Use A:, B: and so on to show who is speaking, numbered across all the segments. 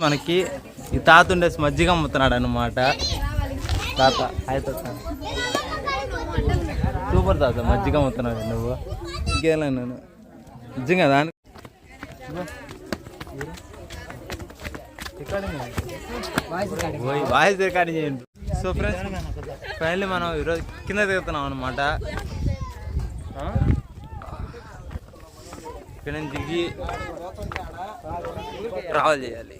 A: మనకి ఈ తాత ఉండేసి మజ్జిగ అమ్ముతున్నాడు అనమాట. తాత హాయ్ తాత, సూపర్ తాత, మజ్జిగ అమ్ముతున్నాడు నువ్వు. ఇంకేలా నేను నిజంగా దాని వాయిస్ రికార్డింగ్ చేయండి. సో ఫ్రెండ్స్, ఫైనల్లీ మనం ఈరోజు కింద దిగుతున్నాం అనమాట. ఇక్కడ నుంచి దిగి ట్రావెల్ చేయాలి.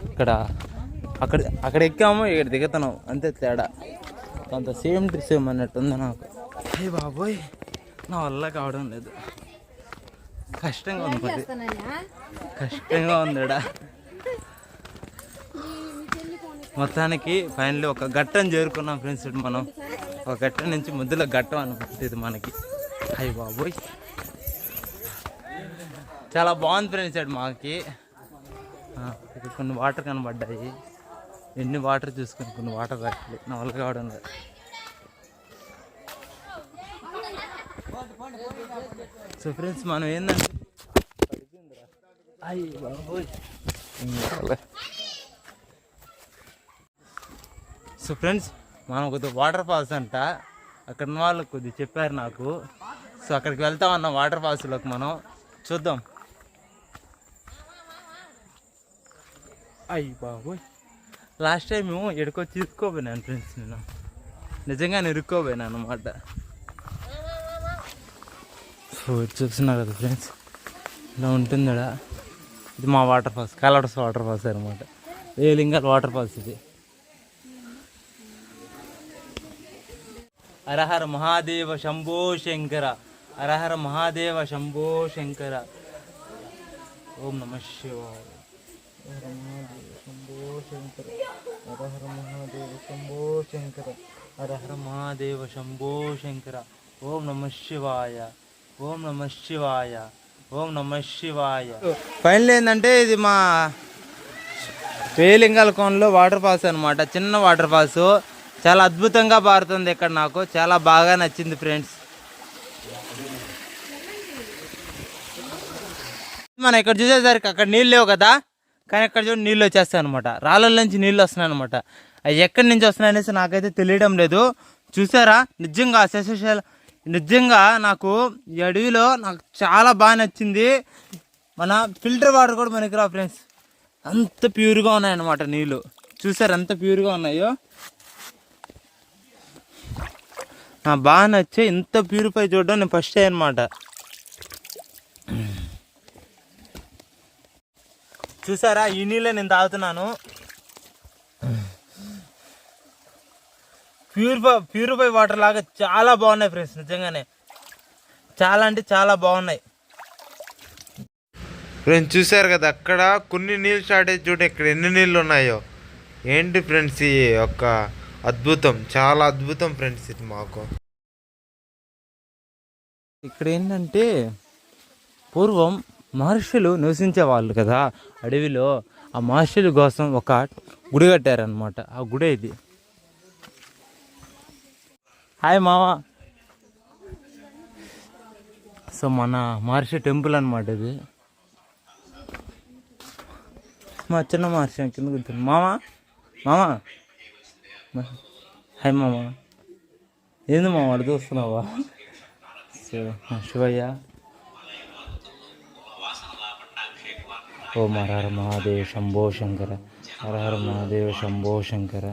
A: ఇక్కడ అక్కడ ఎక్కాము, ఇక్కడ దిగుతున్నాం, అంతే తేడా. కొంత సేమ్ టు సేమ్ అన్నట్టు ఉంది నాకు. అయ్యి బాబోయ్, నా వల్ల కావడం లేదు, కష్టంగా ఉంది, కొద్ది కష్టంగా ఉందిడా. మొత్తానికి ఫైనల్లీ ఒక ఘట్టం చేరుకున్నాం ఫ్రెండ్స్. మనం ఒక ఘట్టం నుంచి ముద్దుల ఘట్టం అనుకుంటుంది ఇది మనకి. అయ్యి బాబోయ్, చాలా బాగుంది ఫ్రెండ్స్. అటు మాకి ఇక్కడ కొన్ని వాటర్ కనబడ్డాయి. ఎన్ని వాటర్ చూసుకుని కొన్ని వాటర్ రావాలి, నా వల్ల కావడం లేదు. సో ఫ్రెండ్స్, మనం ఏంటంటే అయ్యి బాబోయ్. సో ఫ్రెండ్స్, మనం కొద్దిగా వాటర్ ఫాల్స్ అంట, అక్కడ ఉన్న వాళ్ళు కొద్దిగా చెప్పారు నాకు. సో అక్కడికి వెళ్తామన్న వాటర్ ఫాల్స్లోకి మనం చూద్దాం. అయ్యి బాబోయ్, లాస్ట్ టైం మేము ఎక్కడికొచ్చి ఇరుక్కోపోయినాను ఫ్రెండ్స్. నేను నిజంగానే ఇరుక్కోపోయినాను అనమాట. సో చూస్తున్నారు కదా ఫ్రెండ్స్, ఇలా ఉంటుందా. ఇది మా waterfalls, colours waterfalls అనమాట. వేలింగాల్ వాటర్ ఫాల్స్ ఇది. హరహర మహాదేవ శంభో శంకర, హరహర మహాదేవ శంభో శంకర. ఓం నమ శివాయ. హర మహాదేవ శంభో శంకర, హరహర మహాదేవ శంభో శంకర, హరహర మహాదేవ శంభో శంకర. ఓం నమ శివాయ, ఓం నమ శివాయ, ఓం నమ శివాయ. ఫైనల్ ఏంటంటే ఇది మా వేలింగాల కోనలో వాటర్ ఫాల్స్ అనమాట. చిన్న వాటర్ ఫాల్స్, చాలా అద్భుతంగా పారుతుంది ఇక్కడ. నాకు చాలా బాగా నచ్చింది ఫ్రెండ్స్. మనం ఇక్కడ చూసేసరికి అక్కడ నీళ్ళు లేవు కదా, కానీ ఇక్కడ చూడండి నీళ్ళు వచ్చేస్తాయి అనమాట. రాళ్ళ నుంచి నీళ్ళు వస్తున్నాయి అనమాట. అవి ఎక్కడి నుంచి వస్తున్నాయి అనేసి నాకైతే తెలియడం లేదు. చూసారా, నిజంగా నిజంగా నాకు ఈ అడవిలో నాకు చాలా బాగా నచ్చింది. మన ఫిల్టర్ వాటర్ కూడా మనకి రా ఫ్రెండ్స్, అంత ప్యూర్గా ఉన్నాయన్నమాట నీళ్ళు. చూసారు ఎంత ప్యూర్గా ఉన్నాయో, నాకు బాగా నచ్చే. ఇంత ప్యూరిఫై చూడడం నేను ఫస్ట్ టైం అనమాట. చూసారా, ఈ నీళ్ళే నేను తాగుతున్నాను. ప్యూరిఫై వాటర్ లాగా చాలా బాగున్నాయి ఫ్రెండ్స్, నిజంగానే చాలా అంటే చాలా బాగున్నాయి
B: ఫ్రెండ్స్. చూసారు కదా, అక్కడ కొన్ని నీళ్ళు స్టార్ట్ అయ్యి చూడండి ఇక్కడ ఎన్ని నీళ్ళు ఉన్నాయో. ఏంటి ఫ్రెండ్స్ ఈ యొక్క అద్భుతం, చాలా అద్భుతం ఫ్రెండ్స్ ఇది మాకు.
A: ఇక్కడ ఏంటంటే పూర్వం మహర్షులు నివసించే వాళ్ళు కదా అడవిలో. ఆ మహర్షుల కోసం ఒక గుడి కట్టారనమాట. ఆ గుడి ఇది. హాయ్ మావా. సో మన మహర్షి టెంపుల్ అనమాట ఇది. మా చిన్న మహర్షి కింద కూర్చుంది. మామా మామా హాయ్ మామా. ఏంది మామ అడు చూస్తున్నావా? సో శివయ్య. ఓం హర మహాదేవ శంభో శంకర, హర హర మహాదేవ శంభో శంకర.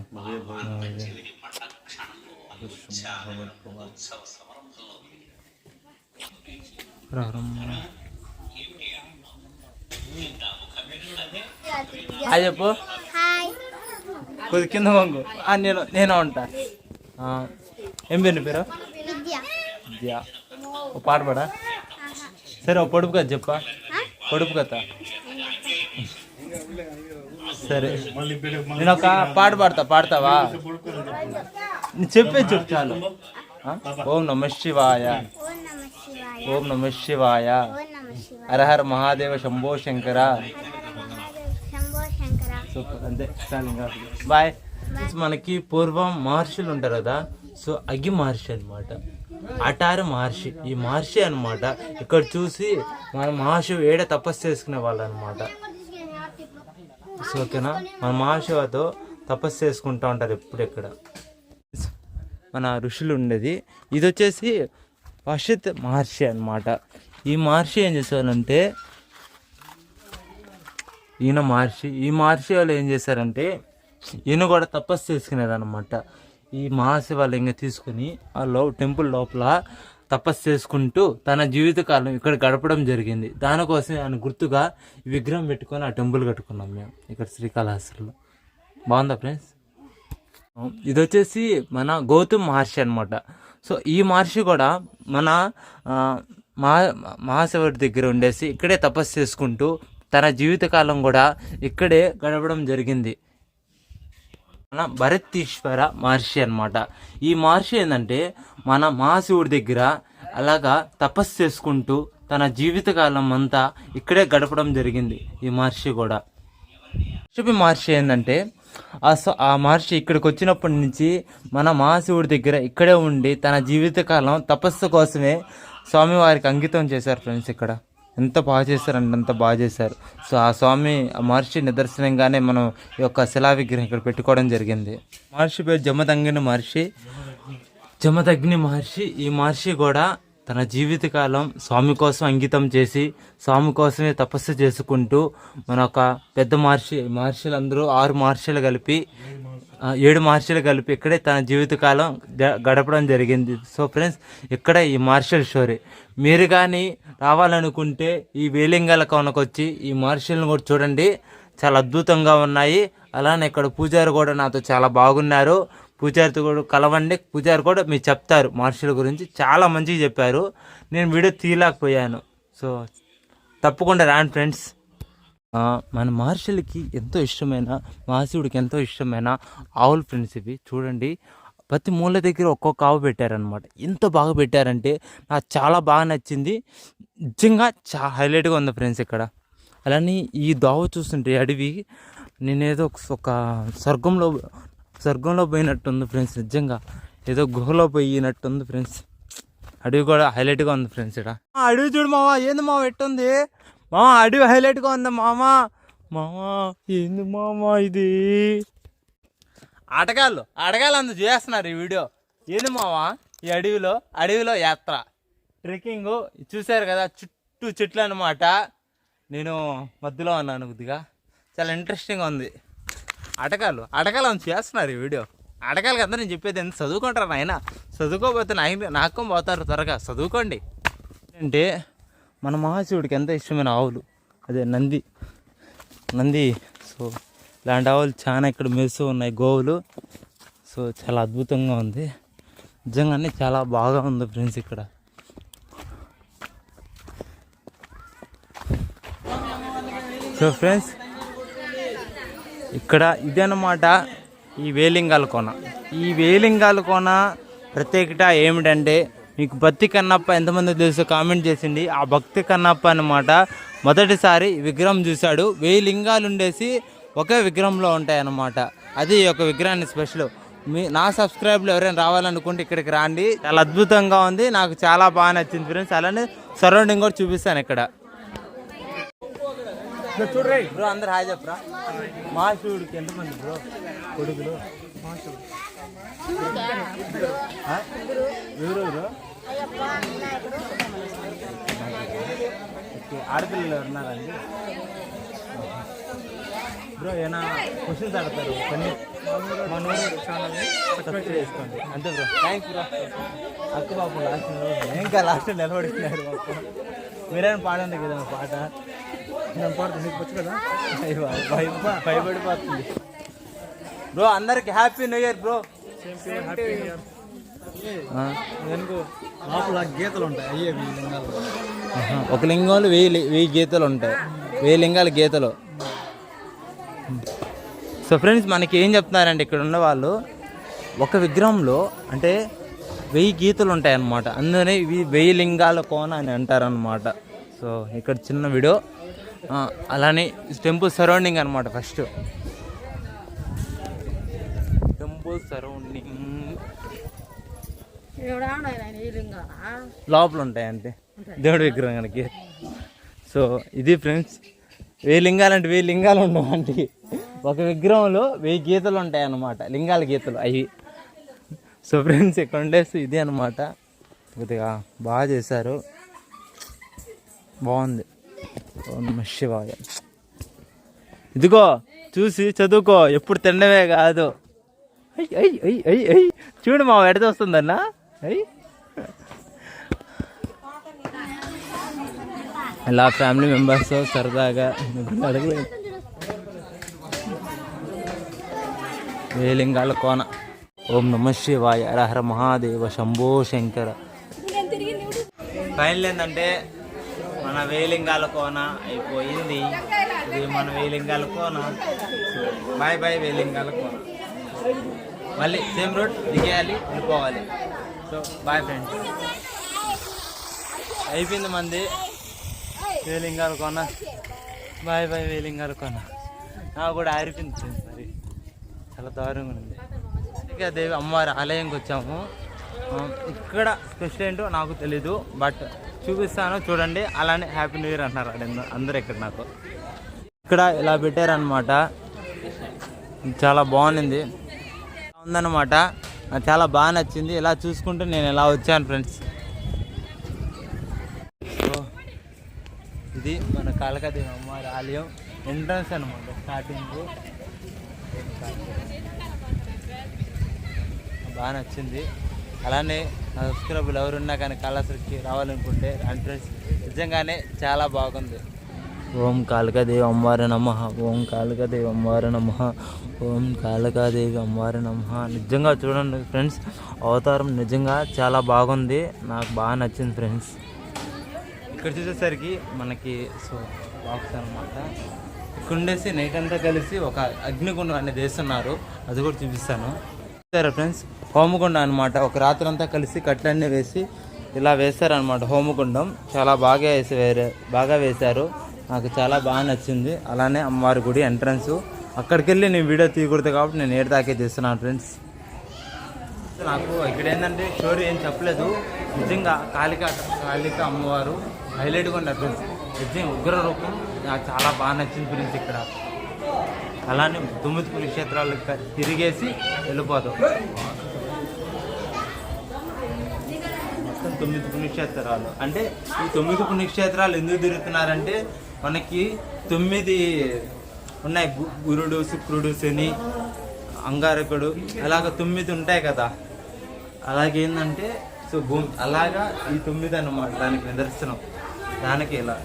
A: హాయ్ చెప్పు. కొద్ది కింద వంగు. నేను ఉంటా. ఏం పేరు నీ పేరు? విద్య. ఓ పాట పాడా. సరే ఓ పొడుపు కథ చెప్పా. పొడుపు కథ. సరే నేను ఒక పాట పాడతావా? చెప్పే చెప్పు చాలు. ఓం నమ శివాయ, ఓం నమ శివాయ, హర హర మహాదేవ శంభో శంకర. సూపర్, అంతే చాలు, ఇంకా బాయ్. మనకి పూర్వం మహర్షులు ఉంటారు కదా, సో అగ్గి మహర్షి అనమాట. అటారు మహర్షి. ఈ మహర్షి అనమాట ఇక్కడ చూసి మన మహర్షి ఏడ తపస్సు చేసుకునే వాళ్ళు అనమాట. సో ఓకేనా, మన మహాశివతో తపస్సు చేసుకుంటూ ఉంటారు ఎప్పుడు ఇక్కడ. మన ఋషులు ఉండేది ఇది వచ్చేసి వశిత్ మహర్షి అనమాట. ఈ మహర్షి ఏం చేశారంటే ఈయన మహర్షి, ఈ మహర్షి వాళ్ళు ఏం చేశారంటే ఈయన కూడా తపస్సు చేసుకునేది అనమాట. ఈ మహాశివ లింగం తీసుకుని ఆ టెంపుల్ లోపల తపస్సు చేసుకుంటూ తన జీవితకాలం ఇక్కడ గడపడం జరిగింది. దానికోసం ఆయన గుర్తుగా ఈ విగ్రహం పెట్టుకొని ఆ టెంపుల్ కట్టుకున్నాం మేము ఇక్కడ శ్రీకాళహస్తిలో. బాగుందా ఫ్రెండ్స్? ఇది వచ్చేసి మన గౌతమ్ మహర్షి అనమాట. సో ఈ మహర్షి కూడా మన మహాశివుడి దగ్గర ఉండేసి ఇక్కడే తపస్సు చేసుకుంటూ తన జీవితకాలం కూడా ఇక్కడే గడపడం జరిగింది. మన భరతీశ్వర మహర్షి అనమాట. ఈ మహర్షి ఏంటంటే మన మహాశివుడి దగ్గర అలాగా తపస్సు చేసుకుంటూ తన జీవితకాలం అంతా ఇక్కడే గడపడం జరిగింది ఈ మహర్షి కూడా. కశ్యప మహర్షి ఏంటంటే ఆ మహర్షి ఇక్కడికి వచ్చినప్పటి నుంచి మన మహాశివుడి దగ్గర ఇక్కడే ఉండి తన జీవితకాలం తపస్సు కోసమే స్వామివారికి అంకితం చేశారు ఫ్రెండ్స్. ఇక్కడ ఎంత బాగా చేశారంటే అంత బాగా చేశారు. సో ఆ మహర్షి నిదర్శనంగానే మనం ఈ యొక్క శిలా విగ్రహం ఇక్కడ పెట్టుకోవడం జరిగింది. మహర్షి పేరు జమదగ్ని మహర్షి. ఈ మహర్షి కూడా తన జీవితకాలం స్వామి కోసం అంకితం చేసి స్వామి కోసమే తపస్సు చేసుకుంటూ మన ఒక పెద్ద మహర్షులందరూ 6 మహర్షులు కలిపి 7 మహర్షులు కలిపి ఇక్కడే తన జీవితకాలం గడపడం జరిగింది. సో ఫ్రెండ్స్, ఇక్కడ ఈ మహర్షుల స్టోరీ. మీరు కానీ రావాలనుకుంటే ఈ వేలింగాల కోనకు వచ్చి ఈ మహర్షులను కూడా చూడండి, చాలా అద్భుతంగా ఉన్నాయి. అలానే ఇక్కడ పూజారి కూడా నాతో చాలా బాగున్నారు. పూజారితో కూడా కలవండి, పూజారి కూడా మీరు చెప్తారు మహర్షుల గురించి, చాలా మంచిగా చెప్పారు. నేను వీడియో తీయలేకపోయాను. సో తప్పకుండా రాండి ఫ్రెండ్స్. మన మహర్షులకి ఎంతో ఇష్టమైన మహాశివుడికి ఎంతో ఇష్టమైన ఆవులు ఫ్రెండ్స్. ఇవి చూడండి, ప్రతి మూల దగ్గర ఒక్కొక్క ఆవు పెట్టారనమాట. ఎంత బాగా పెట్టారంటే నాకు చాలా బాగా నచ్చింది. నిజంగా చాలా హైలైట్గా ఉంది ఫ్రెండ్స్ ఇక్కడ. అలానే ఈ దోవ చూస్తుంటే అడవి నేనేదో ఒక స్వర్గంలో పోయినట్టుంది ఫ్రెండ్స్. నిజంగా ఏదో గుహలో పోయినట్టుంది ఫ్రెండ్స్. అడవి కూడా హైలైట్గా ఉంది ఫ్రెండ్స్. ఇక్కడ అడవి చూడు మావా, ఏంది మావ ఎట్టుంది మామ, అడవి హైలైట్గా ఉంది మామా. ఏంది మామా ఇది? ఆటగాళ్ళు అందరూ చేస్తున్నారు ఈ వీడియో. ఏంది మావా ఈ అడవిలో యాత్ర ట్రెక్కింగ్ చూశారు కదా, చుట్టూ చెట్లు అనమాట. నేను మధ్యలో ఉన్నాను కొద్దిగా, చాలా ఇంట్రెస్టింగ్గా ఉంది. ఆటగాళ్ళు అందరూ చేస్తున్నారు ఈ వీడియో. ఆటగాళ్ళకి అందరూ నేను చెప్పేది ఎంత చదువుకుంటారు నాయన, చదువుకోకపోతే నాకం పోతారు. త్వరగా చదువుకోండి. అంటే మన మహాశివుడికి ఎంత ఇష్టమైన ఆవులు, అదే నంది. సో ఇలాంటి ఆవులు చాలా ఇక్కడ మెరుస్తూ ఉన్నాయి, గోవులు. సో చాలా అద్భుతంగా ఉంది నిజంగానే, చాలా బాగా ఉంది ఫ్రెండ్స్ ఇక్కడ. సో ఫ్రెండ్స్, ఇక్కడ ఇదన్నమాట ఈ వేలింగాల కోన. ప్రత్యేకత ఏమిటంటే, మీకు భక్తి కన్నప్ప ఎంతమంది తెలుసో కామెంట్ చేసింది. ఆ భక్తి కన్నప్ప అన్నమాట మొదటిసారి విగ్రహం చూశాడు. 1000 లింగాలు ఉండేసి ఒకే విగ్రహంలో ఉంటాయి అన్నమాట. అది ఒక విగ్రహాన్ని స్పెషల్. నా సబ్స్క్రైబ్లో ఎవరైనా రావాలనుకుంటే ఇక్కడికి రండి, చాలా అద్భుతంగా ఉంది, నాకు చాలా బాగా నచ్చింది ఫ్రెండ్స్. అలానే సరౌండింగ్ కూడా చూపిస్తాను ఇక్కడ. బ్రో అందరు హాయ్ చెప్పరా. మహాశివుడికి ఎంతమంది బ్రో కొడుకులు? ఎవరెవరు? ఆడపిల్లలు ఉన్నారండి బ్రో? ఏమైనా క్వశ్చన్స్ అడతారు కొన్ని ఛానల్ని సబ్స్క్రైబ్ చేసుకోండి అంతే బ్రో. Thanks bro. అక్క బాబు లాస్ట్ నిలబడిస్తున్నారు. మీరైనా పాడండి కదా పాట. నేను పాడుతుంది నీకు వచ్చు కదా, భయపడిపోతుంది బ్రో. అందరికి హ్యాపీ న్యూ ఇయర్ బ్రో. గీతలు ఉంటాయి, అయ్యే ఒక లింగంలో 1000 గీతలు ఉంటాయి, 1000 లింగాల గీతలు. సో ఫ్రెండ్స్, మనకి ఏం చెప్తున్నారంటే ఇక్కడ ఉన్న వాళ్ళు, ఒక విగ్రహంలో అంటే 1000 గీతలు ఉంటాయన్నమాట. అందుకనే ఇవి 1000 లింగాల కోన అని అంటారనమాట. సో ఇక్కడ చిన్న వీడియో. అలానే టెంపుల్ సరౌండింగ్ అనమాట. ఫస్ట్ టెంపుల్ సరౌండింగ్ లోపల ఉంటాయంటే దేవుడి విగ్రహానికి. సో ఇది ఫ్రెండ్స్, 1000 లింగాలు అంటే 1000 లింగాలు ఉండవు అంటే ఒక విగ్రహంలో 1000 గీతలు ఉంటాయి అన్నమాట, లింగాల గీతలు అవి. సో ఫ్రెండ్స్ ఇక్కడ ఉండేసి ఇది అనమాట. కొద్దిగా బాగా చేశారు, బాగుంది. ఓం నమః శివాయ. ఇదిగో చూసి చదువుకో, ఎప్పుడు తినడమే కాదు. చూడు మా ఎడత వస్తుందన్నా. ఇలా ఫ్యామిలీ మెంబర్స్ సరదాగా అడగలేదు. 1000 లింగాల కోన. ఓం నమః శివాయ, హర మహాదేవ, శంభో శంకర. ఫైనల్ ఏంటంటే మన 1000 లింగాల కోన అయిపోయింది. ఇది మన 1000 లింగాల కోన. బాయ్ బాయ్ 1000 లింగాల కోన. మళ్ళీ సేమ్ రోడ్ దిగేయాలి, వెళ్ళిపోవాలి. సో బాయ్ ఫ్రెండ్స్, అయిపోయింది మంది 1000 లింగాల కోన. బాయ్ బాయ్ 1000 లింగాల కోన. నాకు కూడా ఆరిపోయింది మరి, చాలా దారుణంగా ఉంది. ఇక దేవి అమ్మవారి ఆలయంకి వచ్చాము. ఇక్కడ స్పెషల్ ఏంటో నాకు తెలీదు, బట్ చూపిస్తాను చూడండి. అలానే హ్యాపీ న్యూ ఇయర్ అంటున్నారు అందరూ ఇక్కడ. నాకు ఇక్కడ ఇలా పెట్టారనమాట, చాలా బాగుంది ఉందన్నమాట. నాకు చాలా బాగా నచ్చింది. ఇలా చూసుకుంటూ నేను ఇలా వచ్చాను ఫ్రెండ్స్. సో ఇది మన కాళికాదేవి అమ్మవారి ఆలయం ఎంట్రన్స్ అనమాట. స్టార్టింగ్ బాగా నచ్చింది. అలానే సబ్స్క్రైబర్లు ఎవరున్నా కానీ కళాశ్రీకి రావాలనుకుంటే ఎంట్రన్స్ నిజంగానే చాలా బాగుంది. ఓం కాళికాదేవి అమ్మవారి నమః, ఓం కాళికాదేవి అమ్మవారి నమః, ఓం కాళికాదేవి అమ్మవారి నమః. నిజంగా చూడండి ఫ్రెండ్స్, అవతారం నిజంగా చాలా బాగుంది, నాకు బాగా నచ్చింది ఫ్రెండ్స్. ఇక్కడ చూసేసరికి మనకి సో బాక్స్ అనమాట. ఇక్కడ ఉండేసి నైట్ అంతా కలిసి ఒక అగ్నిగుండం అనేది వేస్తున్నారు, అది కూడా చూపిస్తాను. సరే ఫ్రెండ్స్, హోమగుండం అనమాట. ఒక రాత్రి అంతా కలిసి కట్లన్నీ వేసి ఇలా వేస్తారనమాట. హోమగుండం చాలా బాగా వేశారు, నాకు చాలా బాగా నచ్చింది. అలానే అమ్మవారి గుడి ఎంట్రన్స్. అక్కడికి వెళ్ళి నేను వీడియో తీయకూడదు కాబట్టి నేను ఏడు దాకే తీస్తున్నాను ఫ్రెండ్స్. నాకు ఇక్కడ ఏంటంటే స్టోరీ ఏం చెప్పలేదు, నిజంగా కాళిక అమ్మవారు హైలైట్గా ఉన్నారు ఫ్రెండ్స్. నిజంగా ఉగ్ర రూపం నాకు చాలా బాగా నచ్చింది ఫ్రెండ్స్. ఇక్కడ అలానే 9 పుణ్యక్షేత్రాలు తిరిగేసి వెళ్ళిపోతాం. మొత్తం 9 పుణ్యక్షేత్రాలు. అంటే ఈ 9 పుణ్యక్షేత్రాలు ఎందుకు తిరుగుతున్నారంటే మనకి 9 ఉన్నాయి. గురుడు, శుక్రుడు, శని, అంగారకుడు, అలాగ 9 ఉంటాయి కదా. అలాగేందంటే సో భూమి అలాగా ఈ 9 అన్నమాట, దానికి నిదర్శనం. దానికి ఇలా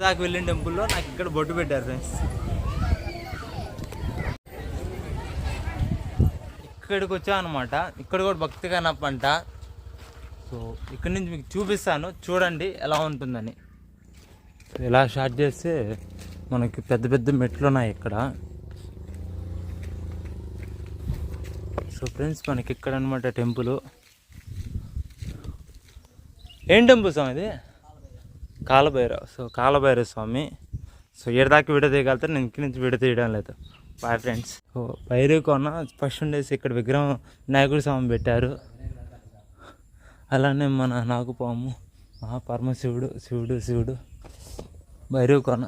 A: దాకా వెళ్ళిన టెంపుల్లో నాకు ఇక్కడ బొట్టు పెట్టారు ఫ్రెండ్స్. ఇక్కడికి వచ్చా అనమాట. ఇక్కడ కూడా భక్తి కనప్ప అంట. సో ఇక్కడి నుంచి మీకు చూపిస్తాను, చూడండి ఎలా ఉంటుందని. ఇలా స్టార్ట్ చేస్తే మనకి పెద్ద పెద్ద మెట్లు ఉన్నాయి ఇక్కడ. సో ఫ్రెండ్స్ మనకి ఇక్కడ అనమాట టెంపుల్. ఏం టెంపుల్ స్వామి ఇది? కాలభైరవ్. సో కాలభైరవ స్వామి. సో ఏడాకి వీడియో తీయగలుగుతారు, నేను ఇంటి నుంచి వీడియో తీయడం లేదు. Bye friends. So Bhairavi Kona first ఉండేసి ఇక్కడ విగ్రహం వినాయకుడి స్వామి పెట్టారు. అలానే మన నాగుపాము, పరమశివుడు, శివుడు భైరవి కోన.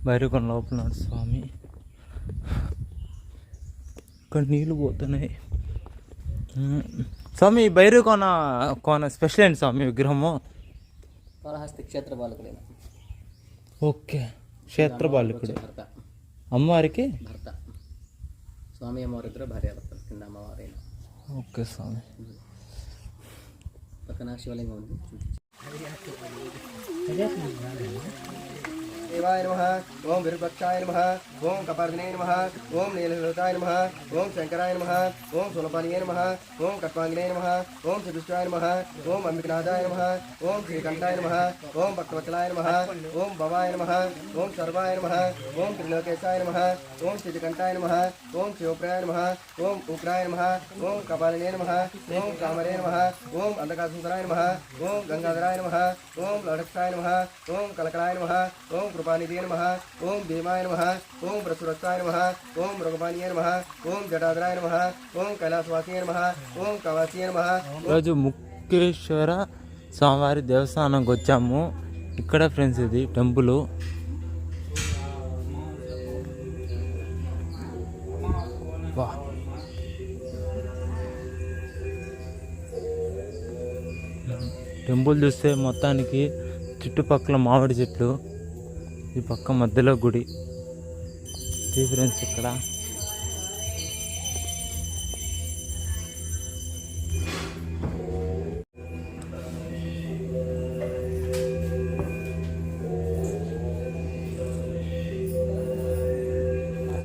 A: భైరవి కోన లోపల స్వామి. ఇక్కడ నీళ్ళు పోతున్నాయి స్వామి. భైరవి కోన స్పెషల్ ఏంటి స్వామి విగ్రహము?
C: కాళహస్తి క్షేత్ర బాలకుడైన.
A: ఓకే, క్షేత్ర బాలకుడు. అమ్మవారికి
C: భర్త. స్వామి అమ్మవారి ఇద్దరు భార్యాభర్తలు, కింద అమ్మవారైన.
A: ఓకే స్వామి.
C: పక్కన శివలింగం ఉంది.
D: देवाय नमः ओम विरूपाक्षाय नमः ओम कपार्दिने नमः ओम नीललोताय नमः ओम शंकराय नमः ओम सोनपानिये नमः ओम कट्वांगिने नमः ओम श्रीकृष्णाय नमः ओम अंबिकनाथाय नमः ओम श्रीकंठाय नमः ओम भक्तवत्सलाय नमः ओम भवाय नमः ओम सर्वाय नमः ओम त्रिलोकेशाय नमः ओम श्रीकंठाय नमः ओम शिवप्राय नमः ओम उग्राय नमः ओम कपालिने नमः ओम कामरे नमः ओम अंधकासुंदराय नमः ओम गंगाधराय नमः ओम लड़क्षाय नमः ओम कलकलाय नमः ओम कृपानिधे नमः ओम भीमाय नमः ओम प्रसुरक्षाय नमः ओम मृगपानिये नमः ओम जटाधराय नमः ओम कैलासवासिये नमः ओम कवासिये नमः।
A: ఈరోజు ముక్తేశ్వర స్వామివారి దేవస్థానంకి వచ్చాము. ఇక్కడ ఫ్రెండ్స్ ఇది టెంపుల్. వా టెంపుల్ చూస్తే మొత్తానికి చుట్టుపక్కల మామిడి చెట్లు, ఈ పక్క మధ్యలో గుడి. ఫ్రెండ్స్ ఇక్కడ